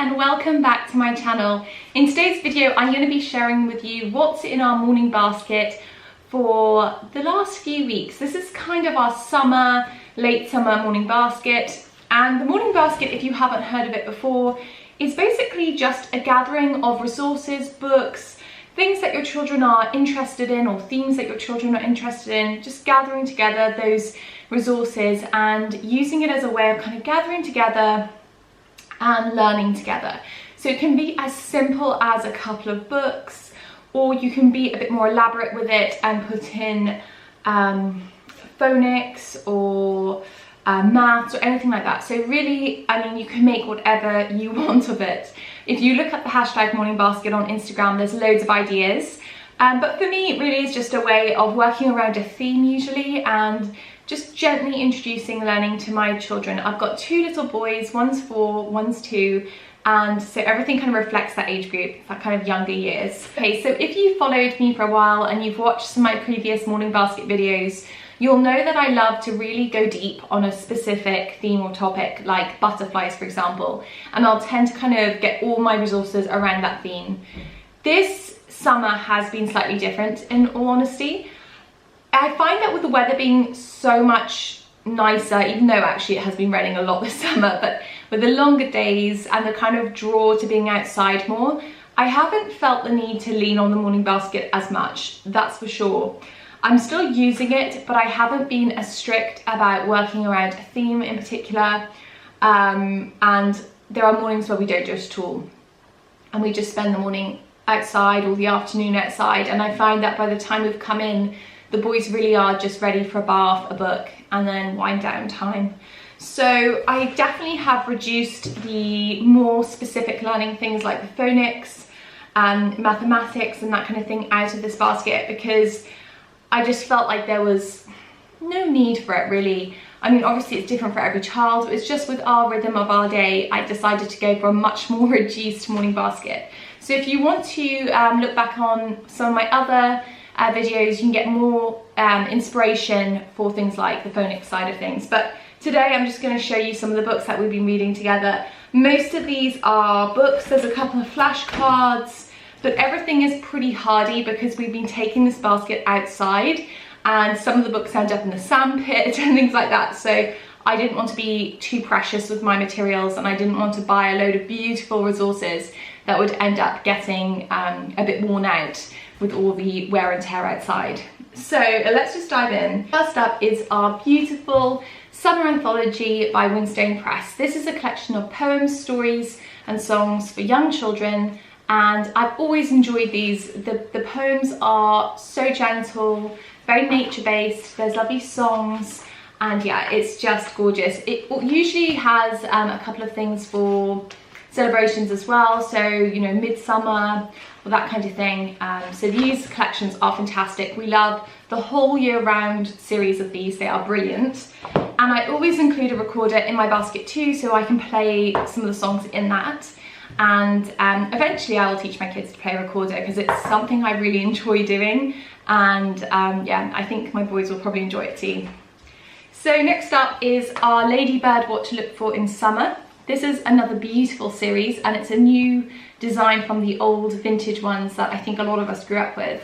and welcome back to my channel. In today's video I'm going to be sharing with you what's in our morning basket for the last few weeks. This is kind of our summer, late summer morning basket, and the morning basket, if you haven't heard of it before, is basically just a gathering of resources, books, things that your children are interested in or themes that your children are interested in, just gathering together those resources and using it as a way of kind of gathering together and learning together. So it can be as simple as a couple of books, or you can be a bit more elaborate with it and put in phonics or maths or anything like that. So really, I mean, you can make whatever you want of it. If you look at the hashtag morning basket on Instagram, there's loads of ideas. But for me, it really is just a way of working around a theme usually and just gently introducing learning to my children. I've got two little boys, one's 4, one's 2, and so everything kind of reflects that age group, that kind of younger years. Okay, so if you followed me for a while and you've watched some of my previous morning basket videos, you'll know that I love to really go deep on a specific theme or topic, like butterflies, for example, and I'll tend to kind of get all my resources around that theme. This summer has been slightly different, in all honesty. I find that with the weather being so much nicer, even though actually it has been raining a lot this summer, but with the longer days and the kind of draw to being outside more, I haven't felt the need to lean on the morning basket as much, that's for sure. I'm still using it, but I haven't been as strict about working around a theme in particular, and there are mornings where we don't do it at all, and we just spend the morning outside or the afternoon outside, and I find that by the time we've come in, the boys really are just ready for a bath, a book, and then wind down time. So I definitely have reduced the more specific learning things like the phonics and mathematics and that kind of thing out of this basket, because I just felt like there was no need for it really. I mean, obviously it's different for every child, but it's just with our rhythm of our day, I decided to go for a much more reduced morning basket. So if you want to look back on some of my other videos, you can get more inspiration for things like the phonics side of things. But today I'm just going to show you some of the books that we've been reading together. Most of these are books, there's a couple of flashcards, but everything is pretty hardy because we've been taking this basket outside and some of the books end up in the sandpit and things like that. So I didn't want to be too precious with my materials, and I didn't want to buy a load of beautiful resources that would end up getting a bit worn out with all the wear and tear outside. So let's just dive in. First up is our beautiful summer anthology by Winstone Press. This is a collection of poems, stories and songs for young children, and I've always enjoyed these. The poems are so gentle, very nature-based, there's lovely songs, and yeah, it's just gorgeous. It usually has a couple of things for celebrations as well, so you know, midsummer or that kind of thing. So these collections are fantastic. We love the whole year round series of these, they are brilliant. And I always include a recorder in my basket too, so I can play some of the songs in that. And eventually I will teach my kids to play a recorder because it's something I really enjoy doing, and yeah, I think my boys will probably enjoy it too. So next up is our Ladybird What to Look For in Summer. This is another beautiful series, and it's a new design from the old vintage ones that I think a lot of us grew up with.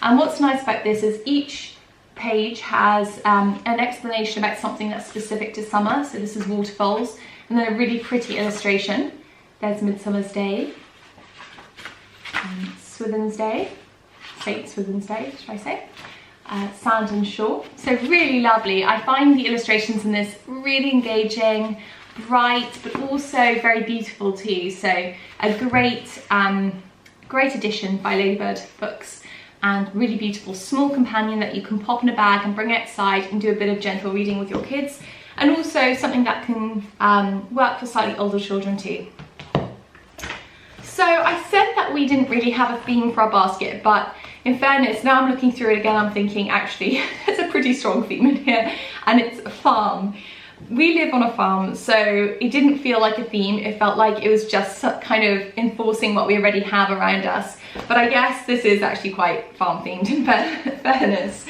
And what's nice about this is each page has an explanation about something that's specific to summer. So this is waterfalls, and then a really pretty illustration. There's Midsummer's Day, Swithin's Day, St. Swithin's Day, should I say? Sand and Shore. So really lovely. I find the illustrations in this really engaging, bright, but also very beautiful too. So a great addition by Ladybird Books, and really beautiful small companion that you can pop in a bag and bring outside and do a bit of gentle reading with your kids, and also something that can work for slightly older children too. So I said that we didn't really have a theme for our basket, but in fairness, now I'm looking through it again, I'm thinking actually there's a pretty strong theme in here, and it's a farm. We live on a farm, so it didn't feel like a theme. It felt like it was just kind of enforcing what we already have around us. But I guess this is actually quite farm themed in fairness.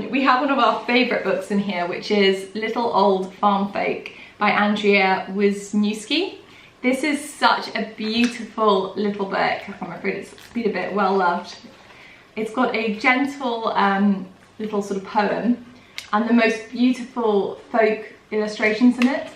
We have one of our favourite books in here, which is Little Old Farm Folk by Andrea Wisniewski. This is such a beautiful little book. I'm afraid it's been a bit well loved. It's got a gentle little sort of poem and the most beautiful folk illustrations in it.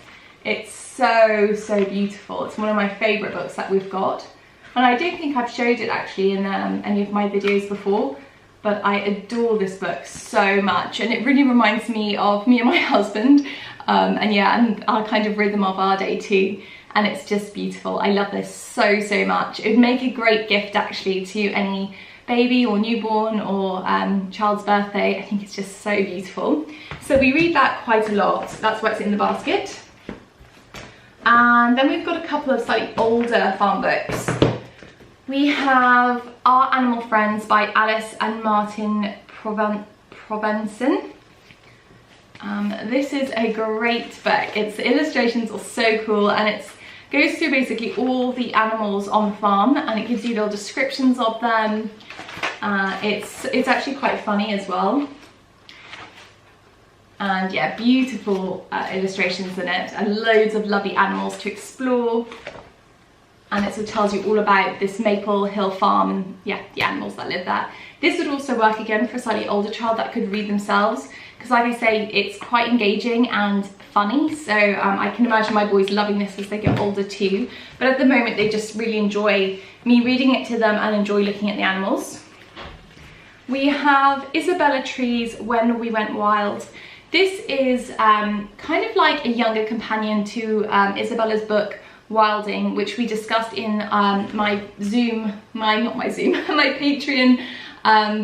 It's so beautiful. It's one of my favourite books that we've got. And I don't think I've showed it actually in any of my videos before, but I adore this book so much, and it really reminds me of me and my husband, and our kind of rhythm of our day too. And it's just beautiful. I love this so much. It would make a great gift actually to any baby or newborn or child's birthday. I think it's just so beautiful. So we read that quite a lot. That's what's in the basket. And then we've got a couple of slightly older farm books. We have Our Animal Friends by Alice and Martin Provenson. This is a great book. Its illustrations are so cool, and it goes through basically all the animals on the farm, and it gives you little descriptions of them. It's actually quite funny as well. And yeah, beautiful illustrations in it, and loads of lovely animals to explore. And it sort of tells you all about this Maple Hill farm and yeah, the animals that live there. This would also work again for a slightly older child that could read themselves, because like I say, it's quite engaging and funny. So I can imagine my boys loving this as they get older too. But at the moment, they just really enjoy me reading it to them and enjoy looking at the animals. We have Isabella Tree's When We Went Wild. This is kind of like a younger companion to Isabella's book, Wilding, which we discussed in my Patreon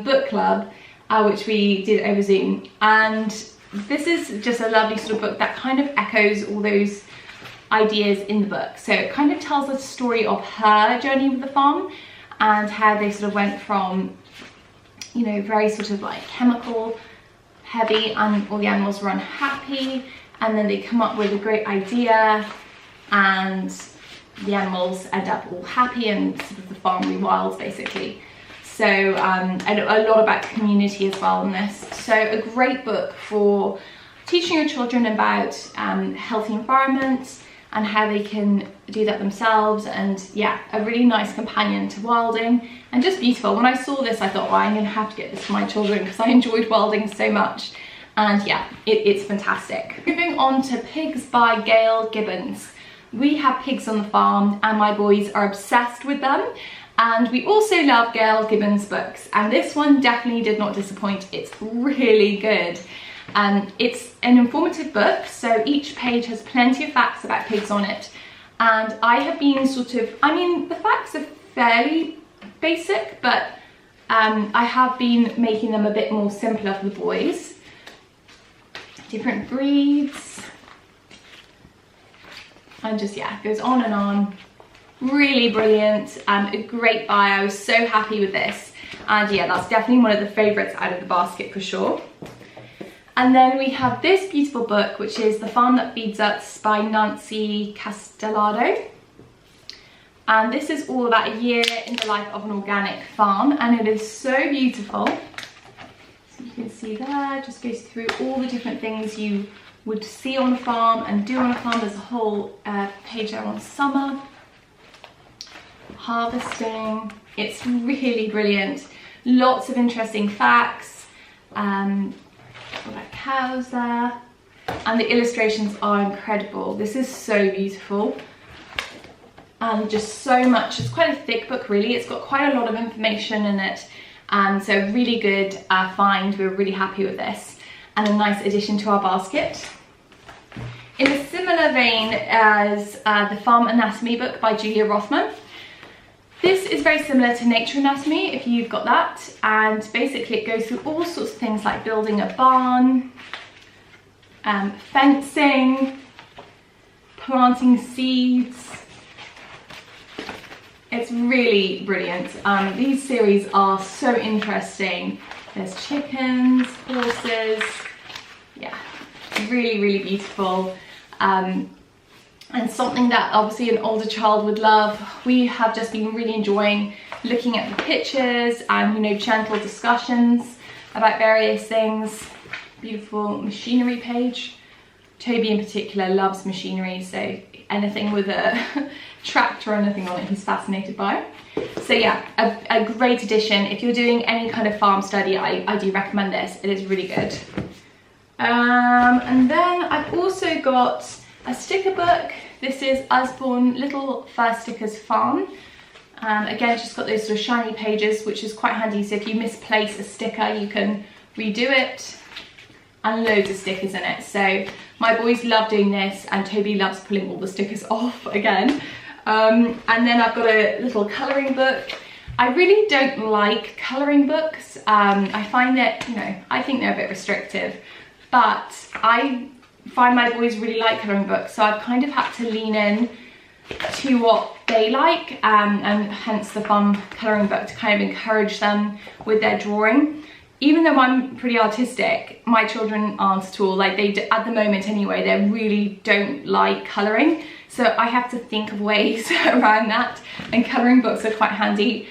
book club, which we did over Zoom. And this is just a lovely sort of book that kind of echoes all those ideas in the book. So it kind of tells the story of her journey with the farm and how they sort of went from, you know, very sort of like chemical heavy and all the animals were unhappy, and then they come up with a great idea and the animals end up all happy and sort of the farm rewilds basically. So and a lot about community as well in this. So a great book for teaching your children about healthy environments and how they can do that themselves, and yeah, a really nice companion to wilding and just beautiful. When I saw this, I thought, well, I'm gonna have to get this for my children because I enjoyed wilding so much. And yeah, it's fantastic. Moving on to Pigs by Gail Gibbons. We have pigs on the farm and my boys are obsessed with them. And we also love Gail Gibbons' books. And this one definitely did not disappoint. It's really good. It's an informative book, so each page has plenty of facts about pigs on it. And I have been the facts are fairly basic, but I have been making them a bit more simpler for the boys. Different breeds. And just, yeah, it goes on and on. Really brilliant, a great buy. I was so happy with this. And yeah, that's definitely one of the favourites out of the basket for sure. And then we have this beautiful book, which is The Farm That Feeds Us by Nancy Castellado. And this is all about a year in the life of an organic farm, and it is so beautiful. So you can see there, it just goes through all the different things you would see on a farm and do on a farm. There's a whole page there on summer, harvesting. It's really brilliant. Lots of interesting facts. Got our cows there, and the illustrations are incredible. This is so beautiful, and just so much. It's quite a thick book really. It's got quite a lot of information in it, and so really good find. We're really happy with this, and a nice addition to our basket. In a similar vein as the Farm Anatomy book by Julia Rothman. This is very similar to Nature Anatomy, if you've got that, and basically it goes through all sorts of things like building a barn, fencing, planting seeds. It's really brilliant. These series are so interesting. There's chickens, horses, yeah, really beautiful. And something that obviously an older child would love. We have just been really enjoying looking at the pictures and, you know, gentle discussions about various things. Beautiful machinery page Toby in particular loves machinery, so anything with a tractor or anything on it he's fascinated by. So yeah, a great addition. If you're doing any kind of farm study, I do recommend this. It is really good. And then I've also got a sticker book. This is Usborne Little Fur Stickers Farm. Again, just got those sort of shiny pages, which is quite handy. So if you misplace a sticker, you can redo it, and loads of stickers in it. So my boys love doing this, and Toby loves pulling all the stickers off again. And then I've got a little colouring book. I really don't like colouring books. I find that, you know, I think they're a bit restrictive, but I find my boys really like colouring books, so I've kind of had to lean in to what they like, and hence the fun colouring book to kind of encourage them with their drawing. Even though I'm pretty artistic, my children aren't at all. Like, they, at the moment anyway, they really don't like colouring, so I have to think of ways around that, and colouring books are quite handy.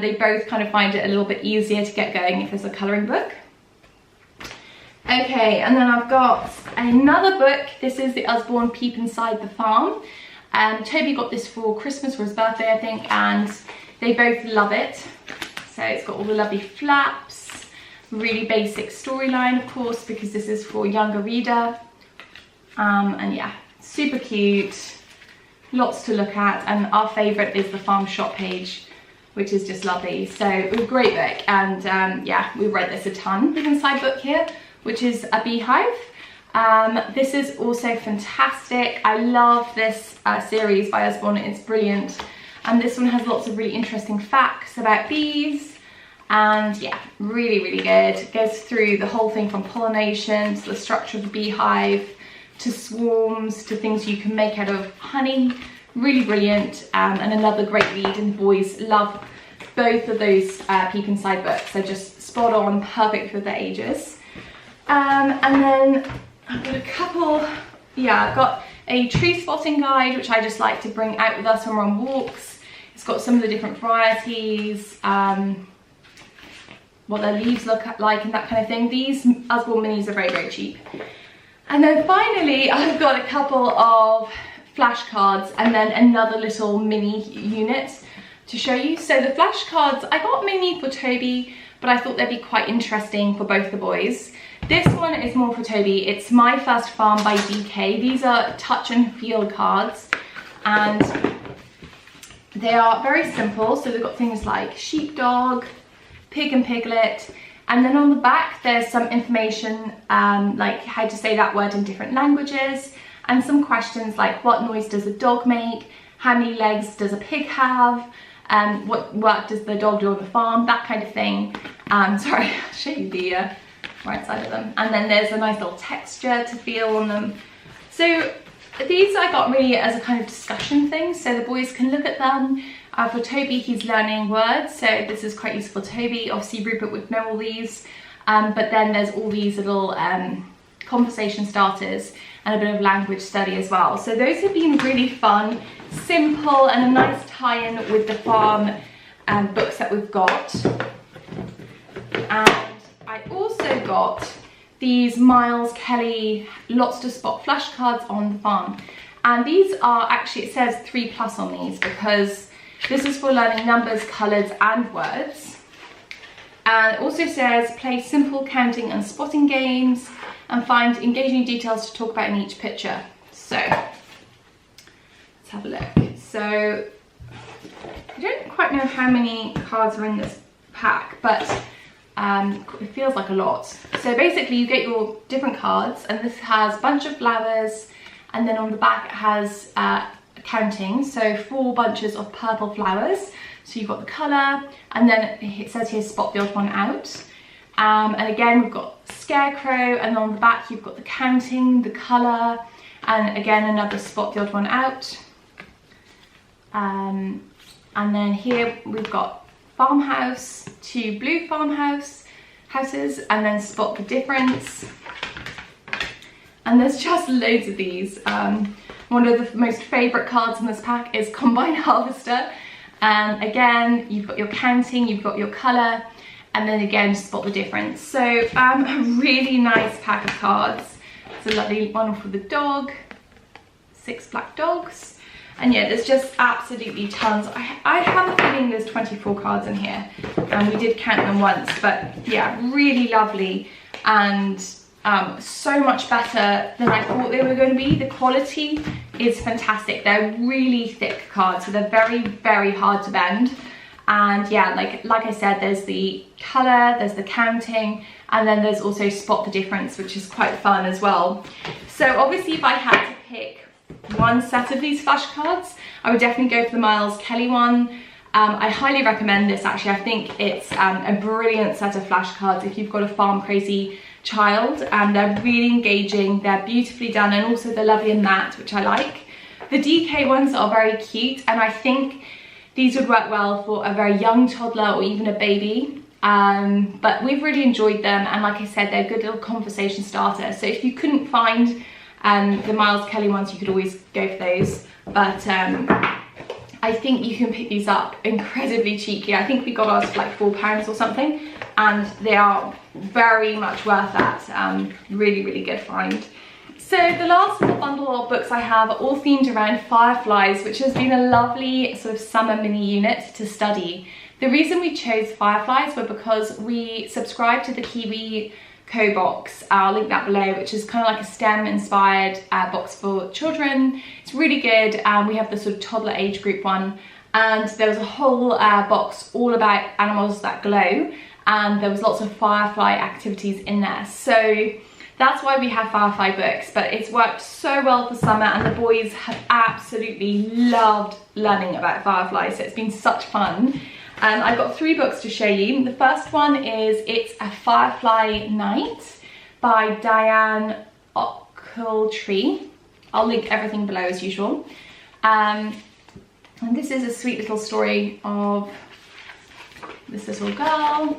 They both kind of find it a little bit easier to get going if there's a colouring book. Okay, and then I've got another book. This is the Usborne Peep Inside the Farm. Toby got this for Christmas, for his birthday, I think, and they both love it. So it's got all the lovely flaps, really basic storyline, of course, because this is for a younger reader. And yeah, super cute, lots to look at, and our favourite is the farm shop page, which is just lovely. So it was a great book, and yeah, we read this a ton. Big inside book here, which is a beehive. This is also fantastic. I love this series by Usborne, it's brilliant. And this one has lots of really interesting facts about bees, and yeah, really, really good. It goes through the whole thing from pollination to the structure of the beehive, to swarms, to things you can make out of honey. Really brilliant, and another great read, and boys love both of those Peep Inside books. They're just spot on, perfect for their ages. And then I've got a couple, yeah, I've got a tree spotting guide, which I just like to bring out with us when we're on walks. It's got some of the different varieties, what their leaves look like and that kind of thing. These Usborne minis are very, very cheap. And then finally, I've got a couple of flashcards and then another little mini unit to show you. So the flashcards, I got mainly for Toby, but I thought they'd be quite interesting for both the boys. This one is more for Toby. It's My First Farm by DK. These are touch and feel cards, and they are very simple. So they've got things like sheepdog, pig and piglet, and then on the back there's some information like how to say that word in different languages, and some questions like what noise does a dog make, how many legs does a pig have, what work does the dog do on the farm, that kind of thing. Sorry, I'll show you the right side of them. And then there's a nice little texture to feel on them. So these I got really as a kind of discussion thing, so the boys can look at them. For Toby, he's learning words, so this is quite useful for Toby. Obviously Rupert would know all these, but then there's all these little conversation starters and a bit of language study as well. So those have been really fun, simple, and a nice tie-in with the farm books that we've got. And I also got these Miles Kelly Lots to Spot flashcards on the farm, and these are actually, it says 3+ on these because this is for learning numbers, colours and words. And it also says play simple counting and spotting games and find engaging details to talk about in each picture. So let's have a look. So I don't quite know how many cards are in this pack, but it feels like a lot. So basically you get your different cards, and this has a bunch of flowers, and then on the back it has counting, so 4 bunches of purple flowers. So you've got the colour, and then it says here spot the odd one out. And again we've got scarecrow, and on the back you've got the counting, the colour, and again another spot the odd one out. And then here we've got farmhouse, 2 blue houses, and then spot the difference. And there's just loads of these. One of the most favourite cards in this pack is Combine Harvester. And again, you've got your counting, you've got your colour, and then again, spot the difference. So a really nice pack of cards. It's a lovely one for the dog. 6 black dogs. And yeah, there's just absolutely tons. I have a feeling there's 24 cards in here, and we did count them once, but yeah, really lovely, and so much better than I thought they were going to be. The quality is fantastic. They're really thick cards, so they're very, very hard to bend. And yeah, like I said, there's the colour, there's the counting, and then there's also spot the difference, which is quite fun as well. So obviously, if I had to pick one set of these flashcards, I would definitely go for the Miles Kelly one. I highly recommend this, actually. I think it's a brilliant set of flashcards if you've got a farm crazy child. They're really engaging, they're beautifully done, and also they're lovely and matte, which I like. The DK ones are very cute, and I think these would work well for a very young toddler or even a baby. But we've really enjoyed them, and like I said, they're a good little conversation starter. So if you couldn't find the Miles Kelly ones, you could always go for those. But I think you can pick these up incredibly cheaply. I think we got ours for like £4 or something, and they are very much worth that. Really, really good find. So the last little bundle of books I have are all themed around Fireflies, which has been a lovely sort of summer mini unit to study. The reason we chose Fireflies were because we subscribed to the Kiwi box. I'll link that below, which is kind of like a STEM inspired box for children. It's really good. We have the sort of toddler age group one, and there was a whole box all about animals that glow, and there was lots of firefly activities in there. So that's why we have Firefly books, but it's worked so well for summer, and the boys have absolutely loved learning about fireflies, so it's been such fun. I've got 3 books to show you. The first one is It's a Firefly Night by Diane Ochiltree. I'll link everything below as usual. And this is a sweet little story of this little girl,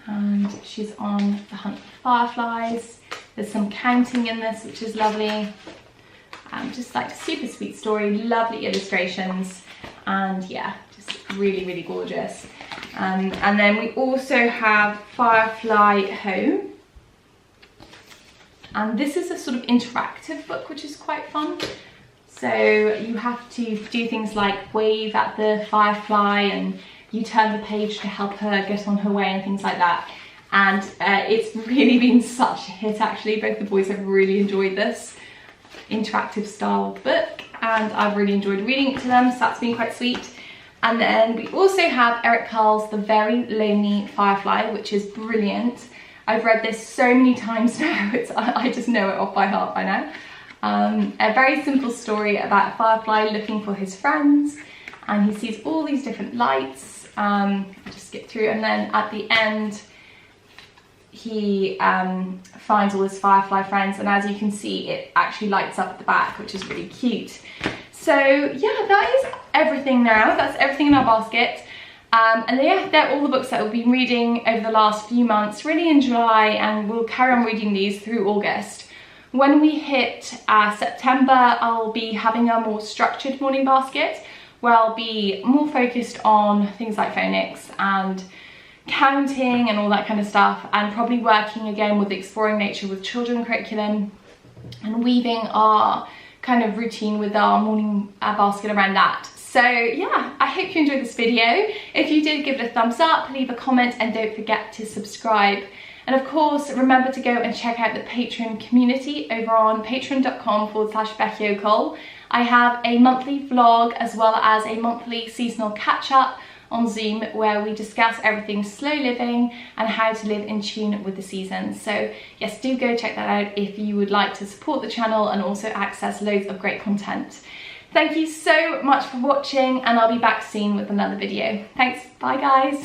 and she's on the hunt for fireflies. There's some counting in this, which is lovely. Just like a super sweet story, lovely illustrations, and yeah, really, really gorgeous. And then we also have Firefly Home, and this is a sort of interactive book, which is quite fun. So you have to do things like wave at the firefly, and you turn the page to help her get on her way and things like that. And it's really been such a hit, actually. Both the boys have really enjoyed this interactive style book, and I've really enjoyed reading it to them, so that's been quite sweet. And then we also have Eric Carle's The Very Lonely Firefly, which is brilliant. I've read this so many times now, I just know it off by heart by now. A very simple story about a firefly looking for his friends, and he sees all these different lights. I'll just skip through, and then at the end he finds all his firefly friends, and as you can see, it actually lights up at the back, which is really cute. So yeah, that is everything now. That's everything in our basket. And yeah, they're all the books that we've been reading over the last few months, really in July, and we'll carry on reading these through August. When we hit September, I'll be having a more structured morning basket, where I'll be more focused on things like phonics and counting and all that kind of stuff, and probably working again with the Exploring Nature with Children curriculum, and weaving our kind of routine with our morning basket around that. So yeah, I hope you enjoyed this video. If you did, give it a thumbs up, leave a comment, and don't forget to subscribe. And of course, remember to go and check out the Patreon community over on patreon.com/Becky O'Cole. I have a monthly vlog as well as a monthly seasonal catch-up on Zoom, where we discuss everything slow living and how to live in tune with the seasons. So yes, do go check that out if you would like to support the channel and also access loads of great content. Thank you so much for watching, and I'll be back soon with another video. Thanks, bye guys.